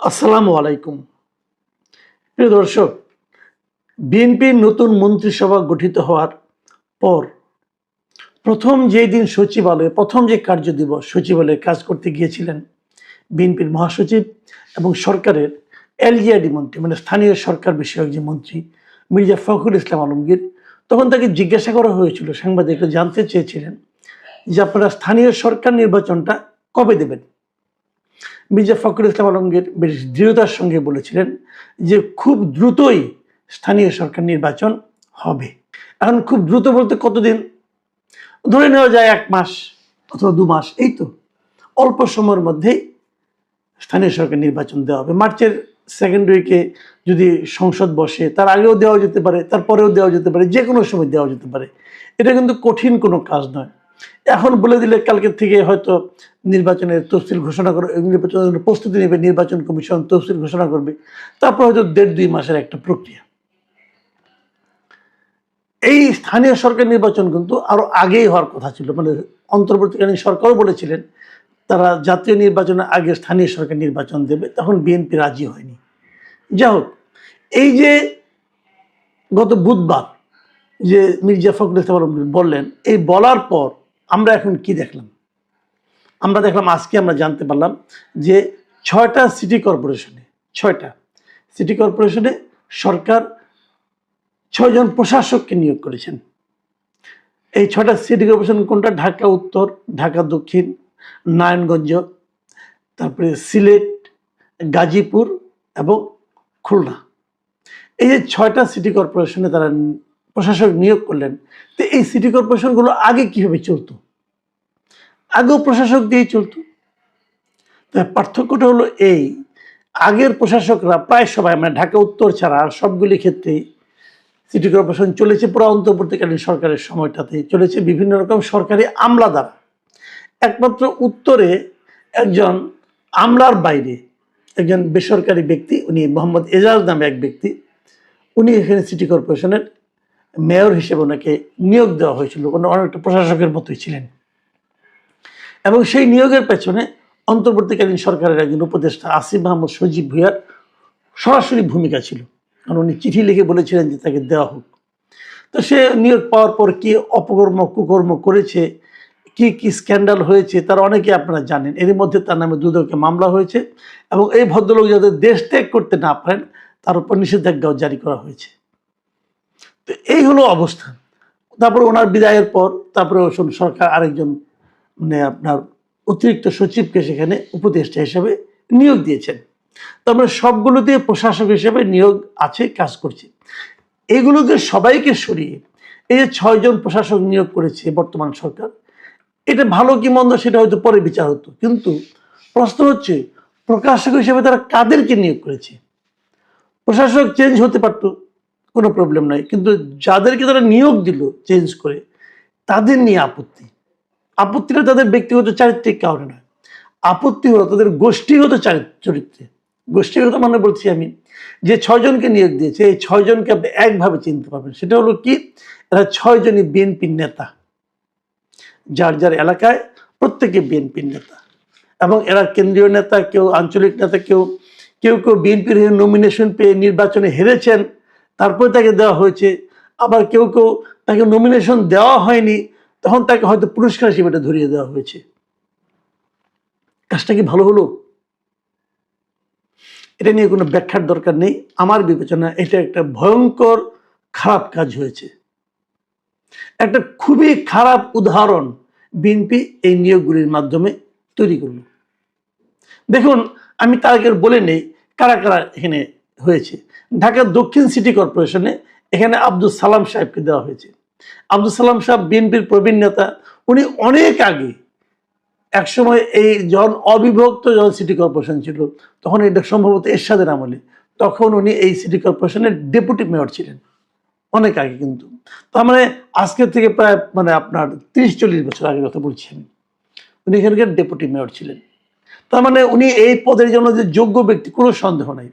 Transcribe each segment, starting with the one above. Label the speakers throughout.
Speaker 1: আসসালামু আলাইকুম। প্রিয় দর্শক, বিএনপির নতুন মন্ত্রিসভা গঠিত হওয়ার পর প্রথম যেই দিন সচিবালয়ে প্রথম যে কার্য দিবস সচিবালয়ে কাজ করতে গিয়েছিলেন বিএনপির মহাসচিব এবং সরকারের এলজিআইডি মন্ত্রী মানে স্থানীয় সরকার বিষয়ক যে মন্ত্রী মির্জা ফখরুল ইসলাম আলমগীর, তখন তাকে জিজ্ঞাসা করা হয়েছিল, সাংবাদিকরা জানতে চেয়েছিলেন যে আপনারা স্থানীয় সরকার নির্বাচনটা কবে দেবেন। মির্জা ফখরুল ইসলাম আলমগীর বেশ দৃঢ়তার সঙ্গে বলেছিলেন যে খুব দ্রুতই স্থানীয় সরকার নির্বাচন হবে। এখন খুব দ্রুত বলতে কতদিন? ধরে নেওয়া যায় 1 মাস অথবা 2 মাস, এই তো অল্প সময়ের মধ্যেই স্থানীয় সরকার নির্বাচন দেওয়া হবে। মার্চের সেকেন্ড উইকে যদি সংসদ বসে, তার আগেও দেওয়া যেতে পারে, তারপরেও দেওয়া যেতে পারে, যে কোনো সময় দেওয়া যেতে পারে। এটা কিন্তু কঠিন কোনো কাজ নয়। এখন বলে দিলে কালকের থেকে হয়তো নির্বাচনের তফসিল ঘোষণা করে, নির্বাচনের প্রস্তুতি নেবে, নির্বাচন কমিশন তফসিল ঘোষণা করবে, তারপর হয়তো 1.5-2 মাসের একটা প্রক্রিয়া। এই স্থানীয় সরকার নির্বাচন কিন্তু আরো আগেই হওয়ার কথা ছিল। মানে অন্তর্বর্তীকালীন সরকারও বলেছিলেন তারা জাতীয় নির্বাচনের আগে স্থানীয় সরকার নির্বাচন দেবে, তখন বিএনপি রাজি হয়নি। যাই হোক, এই যে গত বুধবার যে মির্জা ফখরুল ইসলাম আলমগীর বললেন, এই বলার পর আমরা এখন কি দেখলাম? আমরা দেখলাম আজকে আমরা জানতে পারলাম যে 6টা সিটি কর্পোরেশনে সরকার 6 জন প্রশাসককে নিয়োগ করেছেন। এই 6টা সিটি কর্পোরেশন কোনটা? ঢাকা উত্তর, ঢাকা দক্ষিণ, নারায়ণগঞ্জ, তারপরে সিলেট, গাজীপুর এবং খুলনা। এই যে 6টা সিটি কর্পোরেশনে তারা প্রশাসক নিয়োগ করলেন। তো এই সিটি কর্পোরেশনগুলো আগে কিভাবে চলতো? আগেও প্রশাসক দিয়েই চলতো। পার্থক্যটা হলো এই, আগের প্রশাসকরা প্রায় সবাই, মানে ঢাকা উত্তর ছাড়া আর সবগুলি ক্ষেত্রেই সিটি কর্পোরেশন চলেছে পুরো অন্তর্বর্তীকালীন সরকারের সময়টাতে চলেছে বিভিন্ন রকম সরকারি আমলা দ্বারা। একমাত্র উত্তরে একজন আমলার বাইরে একজন বেসরকারি ব্যক্তি, উনি মোহাম্মদ এজাজ নামে এক ব্যক্তি, উনি এখানে সিটি কর্পোরেশনের মেয়র হিসেবে ওনাকে নিয়োগ দেওয়া হয়েছিল। অনেকটা প্রশাসকের মতোই ছিলেন এবং সেই নিয়োগের পেছনে অন্তর্বর্তীকালীন সরকারের একজন উপদেষ্টা আসিফ মাহমুদ সজীব ভুঁইয়ার সরাসরি ভূমিকা ছিল, কারণ উনি চিঠি লিখে বলেছিলেন যে তাকে দেওয়া হোক। তো সে নিয়োগ পাওয়ার পর কি অপকর্ম কুকর্ম করেছে, কি কি স্ক্যান্ডাল হয়েছে, তার অনেকে আপনারা জানেন। এর মধ্যে তার নামে দুদকে মামলা হয়েছে এবং এই ভদ্রলোক যাতে দেশ ত্যাগ করতে না পারেন তার উপর নিষেধাজ্ঞাও জারি করা হয়েছে। তো এই হলো অবস্থা। তারপরে ওনার বিদায়ের পর তারপরে সরকার আরেকজন মানে আপনার অতিরিক্ত সচিবকে সেখানে উপদেষ্টা হিসেবে নিয়োগ দিয়েছেন। তারপরে সবগুলোতে প্রশাসক হিসেবে নিয়োগ আছে, কাজ করছে। এগুলোকে সবাইকে সরিয়ে এই যে 6 জন প্রশাসক নিয়োগ করেছে বর্তমান সরকার, এটা ভালো কি মন্দ সেটা হয়তো পরে বিচার হতো, কিন্তু প্রশ্ন হচ্ছে প্রকাশক হিসেবে তারা কাদেরকে নিয়োগ করেছে? প্রশাসক চেঞ্জ হতে পারত, কোনো প্রবলেম নাই, কিন্তু যাদেরকে তারা নিয়োগ দিল চেঞ্জ করে, তাদের নিয়ে আপত্তিটা তাদের ব্যক্তিগত চারিত্রিক কারণে নয়, আপত্তি হলো তাদের গোষ্ঠীগত চরিত্রে। গোষ্ঠীগত মানে বলছি আমি, যে 6 জনকে নিয়োগ দিয়েছে এই 6 জনকে আপনি একভাবে চিনতে পারবেন। সেটা হলো কি, এরা 6 জনই বিএনপির নেতা, যার যার এলাকায় প্রত্যেকে বিএনপির নেতা এবং এরা কেন্দ্রীয় নেতা, কেউ আঞ্চলিক নেতা, কেউ কেউ কেউ বিএনপির নমিনেশন পেয়ে নির্বাচনে হেরেছেন, তারপরে তাকে দেওয়া হয়েছে। আবার কেউ কেউ তাকে নমিনেশন দেওয়া হয়নি, তখন তাকে হয়তো পুরস্কার হিসেবে এটা ধরিয়ে দেওয়া হয়েছে। কাজটা কি ভালো হলো? এটা নিয়ে কোনো ব্যাখ্যার দরকার নেই। আমার বিবেচনা এটা একটা ভয়ঙ্কর খারাপ কাজ হয়েছে। একটা খুবই খারাপ উদাহরণ বিএনপি এই নিয়োগগুলির মাধ্যমে তৈরি করল। দেখুন, আমি তার আগে বলে নেই কারা কারা এখানে হয়েছে। ঢাকা দক্ষিণ সিটি কর্পোরেশনে এখানে আব্দুল সালাম সাহেবকে দেওয়া হয়েছে। আব্দুল সালাম সাহেব বিএনপির প্রবীণ নেতা। উনি অনেক আগে একসময় এই যখন অবিভক্ত যখন সিটি কর্পোরেশন ছিল, তখন এটা সম্ভবত এরশাদের আমলে, তখন উনি এই সিটি কর্পোরেশনের ডেপুটি মেয়র ছিলেন, অনেক আগে। কিন্তু তার মানে আজকের থেকে প্রায় মানে আপনার 30-40 বছর আগের কথা বলছি আমি, উনি এখানকার ডেপুটি মেয়র ছিলেন। তার মানে উনি এই পদের জন্য যে যোগ্য ব্যক্তি, কোনো সন্দেহ নাই।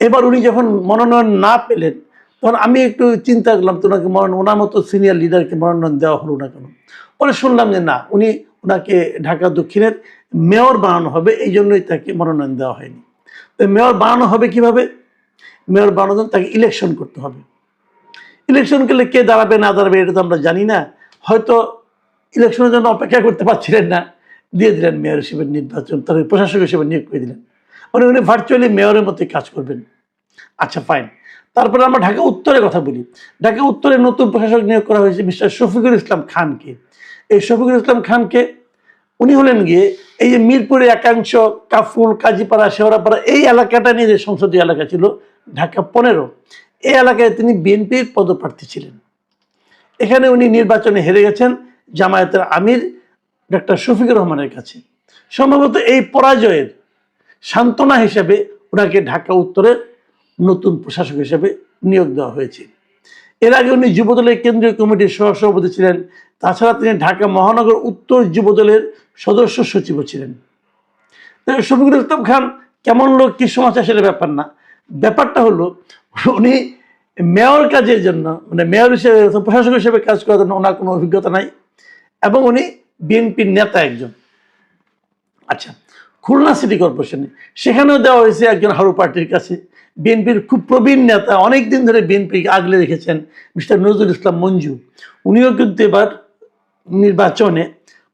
Speaker 1: এবার উনি যখন মনোনয়ন না পেলেন, তখন আমি একটু চিন্তা করলাম, তো ওনাকে ওনার মতো সিনিয়র লিডারকে মনোনয়ন দেওয়া হলো না কেন? পরে শুনলাম যে না, ওনাকে ঢাকা দক্ষিণের মেয়র বানানো হবে, এই জন্যই তাকে মনোনয়ন দেওয়া হয়নি। তো মেয়র বানানো হবে কিভাবে? মেয়র বানানোর জন্য তাকে ইলেকশন করতে হবে। ইলেকশন করলে কে দাঁড়াবে না দাঁড়াবে এটা তো আমরা জানি না, হয়তো ইলেকশনের জন্য অপেক্ষা করতে পারছিলেন না, দিয়ে দিলেন মেয়র হিসেবে নির্বাচন, তার প্রশাসক হিসেবে নিয়োগ করে দিলেন। উনি ভার্চুয়ালি মেয়রের মতোই কাজ করবেন। আচ্ছা ফাইন। তারপরে আমরা ঢাকা উত্তরের কথা বলি। ঢাকা উত্তরে নতুন প্রশাসক নিয়োগ করা হয়েছে মিস্টার শফিকুল ইসলাম খানকে। এই শফিকুল ইসলাম খানকে উনি হলেন গিয়ে এই যে মিরপুরের একাংশ, কাফুল, কাজীপাড়া, শেওড়াপাড়া, এই এলাকাটা নিয়ে যে সংসদীয় এলাকা ছিল ঢাকা 15, এই এলাকায় তিনি বিএনপির পদপ্রার্থী ছিলেন। এখানে উনি নির্বাচনে হেরে গেছেন জামায়াতের আমির ডক্টর শফিকুর রহমানের কাছে। সম্ভবত এই পরাজয়ের সান্ত্বনা হিসেবে ওনাকে ঢাকা উত্তরের নতুন প্রশাসক হিসেবে নিয়োগ দেওয়া হয়েছে। এর আগে উনি যুবদলের কেন্দ্রীয় কমিটির সহসভাপতি ছিলেন। তাছাড়া তিনি ঢাকা মহানগর উত্তর যুবদলের সদস্য সচিবও ছিলেন। শফিকুল ইসলাম খান কেমন লোক কি সমস্যা সেটা ব্যাপার না, ব্যাপারটা হলো উনি মেয়র কাজের জন্য, মানে মেয়র হিসেবে প্রশাসক হিসেবে কাজ করার জন্য ওনার কোনো অভিজ্ঞতা নাই, এবং উনি বিএনপির নেতা একজন। আচ্ছা, খুলনা সিটি কর্পোরেশনে সেখানেও দেওয়া হয়েছে একজন হারু পার্টির কাছে, বিএনপির খুব প্রবীণ নেতা, অনেক দিন ধরে বিএনপি আগলে রেখেছেন মিস্টার নজরুল ইসলাম মঞ্জু। উনিও কিন্তু এবার নির্বাচনে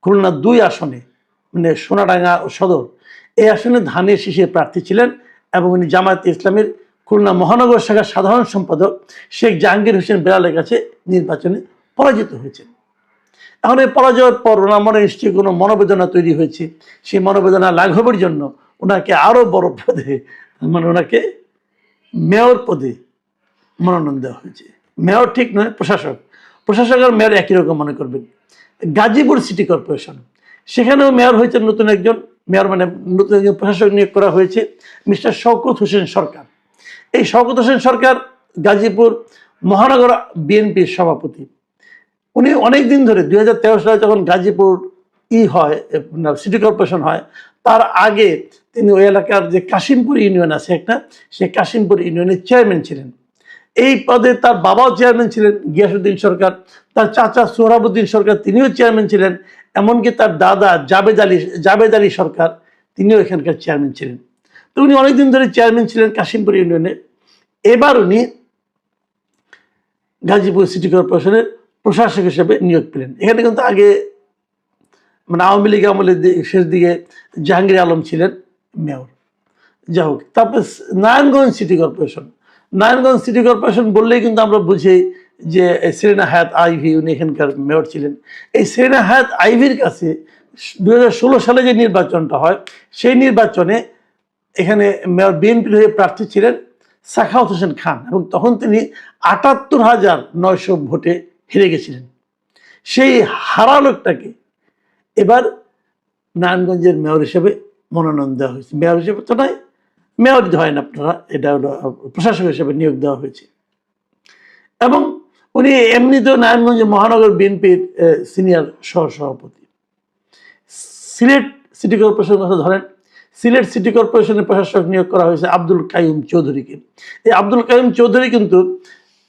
Speaker 1: খুলনা 2 আসনে, মানে সোনাডাঙ্গা ও সদর, এই আসনে ধানের শীষে প্রার্থী ছিলেন, এবং উনি জামায়াতে ইসলামের খুলনা মহানগর শাখার সাধারণ সম্পাদক শেখ জাহাঙ্গীর হোসেন বেলালের কাছে নির্বাচনে পরাজিত হয়েছেন। এখন এই পরাজয়ের পর ওনার মনে নিশ্চয়ই কোনো মনোবেদনা তৈরি হয়েছে। সেই মনোবেদনা লাঘবের জন্য ওনাকে আরও বড় পদে, মানে ওনাকে মেয়র পদে মনোনয়ন দেওয়া হয়েছে। মেয়র ঠিক নয়, প্রশাসক। প্রশাসক আর মেয়র একই রকম মনে করবেন। গাজীপুর সিটি কর্পোরেশন, সেখানেও মেয়র হয়েছেন নতুন একজন মেয়র, মানে নতুন একজন প্রশাসক নিয়োগ করা হয়েছে মিস্টার শওকত হোসেন সরকার। এই শওকত হোসেন সরকার গাজীপুর মহানগর বিএনপির সভাপতি। উনি অনেক দিন ধরে 2013 সালে যখন গাজীপুর হয় সিটি কর্পোরেশন হয়, তার আগে তিনি ওই এলাকার যে কাশিমপুর ইউনিয়ন আছে একটা, সেই কাশিমপুর ইউনিয়নের চেয়ারম্যান ছিলেন। এই পদে তার বাবাও চেয়ারম্যান ছিলেন গিয়াসউদ্দিন সরকার, তার চাচা সোহরাবুদ্দিন সরকার তিনিও চেয়ারম্যান ছিলেন, এমনকি তার দাদা জাবেদ আলী সরকার তিনিও এখানকার চেয়ারম্যান ছিলেন। তো উনি অনেকদিন ধরে চেয়ারম্যান ছিলেন কাশিমপুর ইউনিয়নে। এবার উনি গাজীপুর সিটি কর্পোরেশনের প্রশাসক হিসেবে নিয়োগ পেলেন। এখানে কিন্তু আগে, মানে আওয়ামী লীগ আমলের শেষ দিকে জাহাঙ্গীর আলম ছিলেন মেয়র। যাই হোক, তারপর Narayanganj city corporation. Narayanganj city corporation বললেই কিন্তু আমরা বুঝি যে সেরেনা হায়াত আইভি, উনি এখানকার মেয়র ছিলেন। এই সেরেনা হায়াত আইভির কাছে 2016 সালে যে নির্বাচনটা হয়, সেই নির্বাচনে এখানে মেয়র বিএনপির হয়ে প্রার্থী ছিলেন সাখাওয়াত হোসেন খান, এবং তখন তিনি 78,900 ভোটে হেরে গেছিলেন। সেই হারা লোকটাকে এবার নারায়ণগঞ্জের মেয়র হিসেবে মনোনয়ন দেওয়া হয়েছে। মেয়র হিসেবে তো নয়, মেয়র হয় না আপনারা, এটা হলো প্রশাসক হিসেবে নিয়োগ দেওয়া হয়েছে। এবং উনি এমনিতেও নারায়ণগঞ্জ মহানগর বিএনপির সিনিয়র সহসভাপতি। সিলেট সিটি কর্পোরেশনের কথা ধরেন, সিলেট সিটি কর্পোরেশনের প্রশাসক নিয়োগ করা হয়েছে আব্দুল কাইয়ুম চৌধুরীকে। এই আব্দুল কাইয়ুম চৌধুরী কিন্তু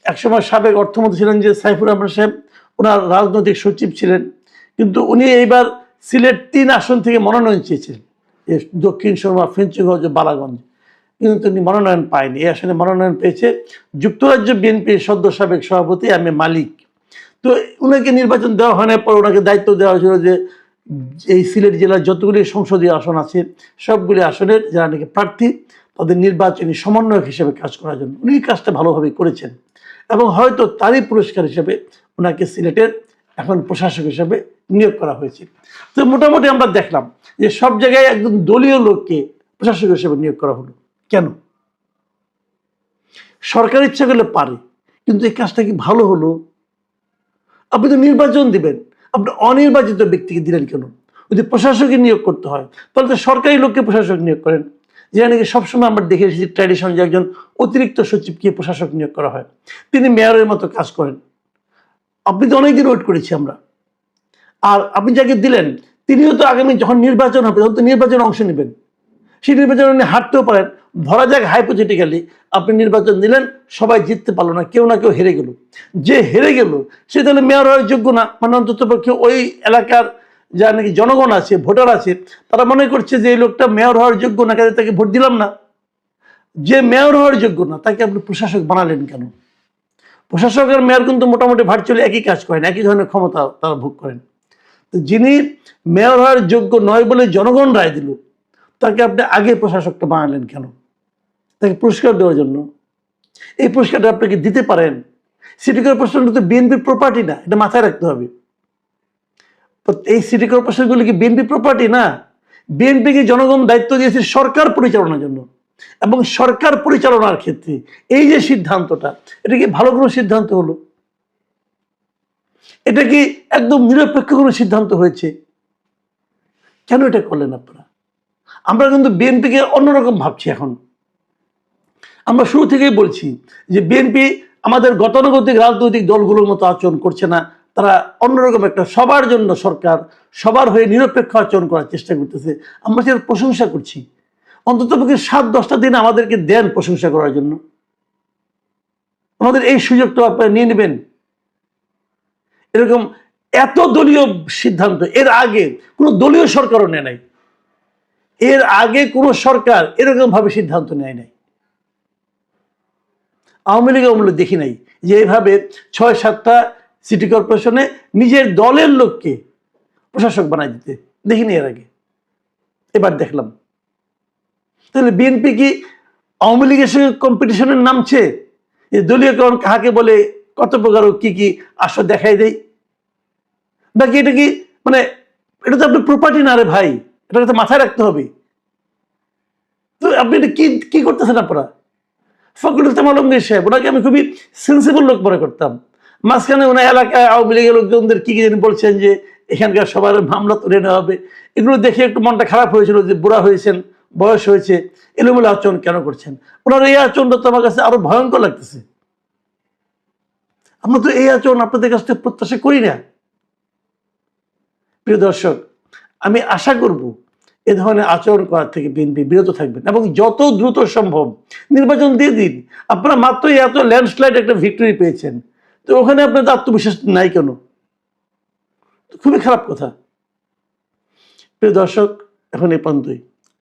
Speaker 1: একসময় সাবেক অর্থমন্ত্রী ছিলেন যে সাইফুর রহমান সাহেব, ওনার রাজনৈতিক সচিব ছিলেন। কিন্তু উনি এইবার সিলেট 3 আসন থেকে মনোনয়ন চেয়েছিলেন, দক্ষিণ সুরমা, ফেঞ্চুগঞ্জ, বালাগঞ্জ, কিন্তু তিনি মনোনয়ন পায়নি। এই আসনে মনোনয়ন পেয়েছে যুক্তরাজ্য বিএনপির সদ্য সাবেক সভাপতি এম এ মালিক। তো ওনাকে নির্বাচন দেওয়া হয় না, পর ওনাকে দায়িত্ব দেওয়া হয়েছিল যে এই সিলেট জেলার যতগুলি সংসদীয় আসন আছে সবগুলি আসনের যারা নাকি প্রার্থী তাদের নির্বাচনী সমন্বয়ক হিসেবে কাজ করার জন্য। উনি কাজটা ভালোভাবে করেছেন, এবং হয়তো তারই পুরস্কার হিসেবে ওনাকে সিলেটের এখন প্রশাসক হিসেবে নিয়োগ করা হয়েছে। তো মোটামুটি আমরা দেখলাম যে সব জায়গায় একদম দলীয় লোককে প্রশাসক হিসেবে নিয়োগ করা হলো। কেন? সরকার ইচ্ছা করলে পারে, কিন্তু এই কাজটা কি ভালো হলো? আপনি তো নির্বাচন দিবেন, আপনি অনির্বাচিত ব্যক্তিকে দিলেন কেন? যদি প্রশাসকে নিয়োগ করতে হয় তাহলে তো সরকারি লোককে প্রশাসক নিয়োগ করেন। যেটা নাকি সবসময় আমরা দেখে এসেছি ট্র্যাডিশন, যে একজন অতিরিক্ত সচিবকে প্রশাসক নিয়োগ করা হয়, তিনি মেয়রের মতো কাজ করেন। আপনি তো অনেকদিন ওয়েট করেছি আমরা। আর আপনি যাকে দিলেন তিনিও তো আগামী যখন নির্বাচন হবে তখন তো নির্বাচনে অংশ নেবেন, সেই নির্বাচনে উনি হারতেও পারেন। ধরা যাক হাইপোথেটিক্যালি আপনি নির্বাচন দিলেন, সবাই জিততে পারলো না, কেউ না কেউ হেরে গেল। যে হেরে গেল সে তাহলে মেয়র হওয়ার যোগ্য না, মানে অন্তত পক্ষে ওই এলাকার যা নাকি জনগণ আছে, ভোটার আছে, তারা মনে করছে যে এই লোকটা মেয়র হওয়ার যোগ্য না, কাজে তাকে ভোট দিলাম না। যে মেয়র হওয়ার যোগ্য না তাকে আপনি প্রশাসক বানালেন কেন? প্রশাসক আর মেয়র কিন্তু মোটামুটি ভার্চুয়ালি একই কাজ করেন, একই ধরনের ক্ষমতা তারা ভোগ করেন। তো যিনি মেয়র হওয়ার যোগ্য নয় বলে জনগণ রায় দিল, তাকে আপনি আগে প্রশাসকটা বানালেন কেন? তাকে পুরস্কার দেওয়ার জন্য। এই পুরস্কারটা আপনাকে দিতে পারেন। সিটি কর্পোরেশন তো বিএনপির প্রপার্টি না, এটা মাথায় রাখতে হবে। এই সিটি কর্পোরেশনগুলি কি বিএনপি প্রপার্টি না? বিএনপিকে জনগণ দায়িত্ব দিয়েছে সরকার পরিচালনার জন্য, এবং সরকার পরিচালনার ক্ষেত্রে এই যে সিদ্ধান্তটা, এটা কি ভালো কোনো সিদ্ধান্ত হলো? এটা কি একদম নিরপেক্ষ কোনো সিদ্ধান্ত হয়েছে? কেন এটা করলেন আপনারা? আমরা কিন্তু বিএনপিকে অন্যরকম ভাবছি এখন। আমরা শুরু থেকেই বলছি যে বিএনপি আমাদের গতানুগতিক রাজনৈতিক দলগুলোর মতো আচরণ করছে না, তারা অন্যরকম একটা সবার জন্য সরকার, সবার হয়ে নিরপেক্ষ আচরণ করার চেষ্টা করতেছে। আমরা সেটা প্রশংসা করছি। অন্তত পক্ষে 7-10টা দিন আমাদেরকে দেন প্রশংসা করার জন্য। আমাদের এই সুযোগটা আপনারা নিয়ে নেবেন। এরকম এত দলীয় সিদ্ধান্ত এর আগে কোনো দলীয় সরকারও নেয় নাই। এর আগে কোনো সরকার এরকম ভাবে সিদ্ধান্ত নেয় নাই। আওয়ামী লীগ আমলে দেখি নাই যে এইভাবে 6-7টা সিটি কর্পোরেশনে নিজের দলের লোককে প্রশাসক বানাই দিতে দেখিনি এর আগে। এবার দেখলাম। তাহলে বিএনপি কি আওয়ামী লীগের সঙ্গে কম্পিটিশনের নামছে? দলীয়করণ কাহাকে বলে, কত প্রকার কি কি আসর দেখাই দেয় নাকি? এটা কি মানে এটা তো আপনার প্রপার্টি না রে ভাই, এটা তো মাথায় রাখতে হবে। তো আপনি এটা কি কি করতেছেন আপনারা? ফখরুল ইসলাম আলমগীর সাহেব, ওনাকে আমি খুবই সেন্সিবল লোক মনে করতাম। মাঝখানে ওনার এলাকায় আওয়ামী লীগের লোকজনদের কি কি বলছেন যে এখানকার সবার মামলা তুলে নেওয়া হবে, এগুলো দেখে একটু মনটা খারাপ হয়েছিল যে বুড়া হয়েছেন, বয়স হয়েছে, এলোমেলো আচরণ কেন করছেন? ওনার এই আচরণটা তো আমার কাছে আরো ভয়ঙ্কর লাগতেছে। আমরা তো এই আচরণ আপনাদের কাছ থেকে প্রত্যাশা করি না। প্রিয় দর্শক, আমি আশা করব এ ধরনের আচরণ করার থেকে বিএনপি বিরত থাকবেন এবং যত দ্রুত সম্ভব নির্বাচন দিয়ে দিন। আপনারা মাত্রই এত ল্যান্ডস্লাইড একটা ভিক্টরি পেয়েছেন, তো ওখানে আপনাদের আত্মবিশ্বাস নাই কেন? খুবই খারাপ কথা। প্রিয় দর্শক, এখন এই পর্যন্তই।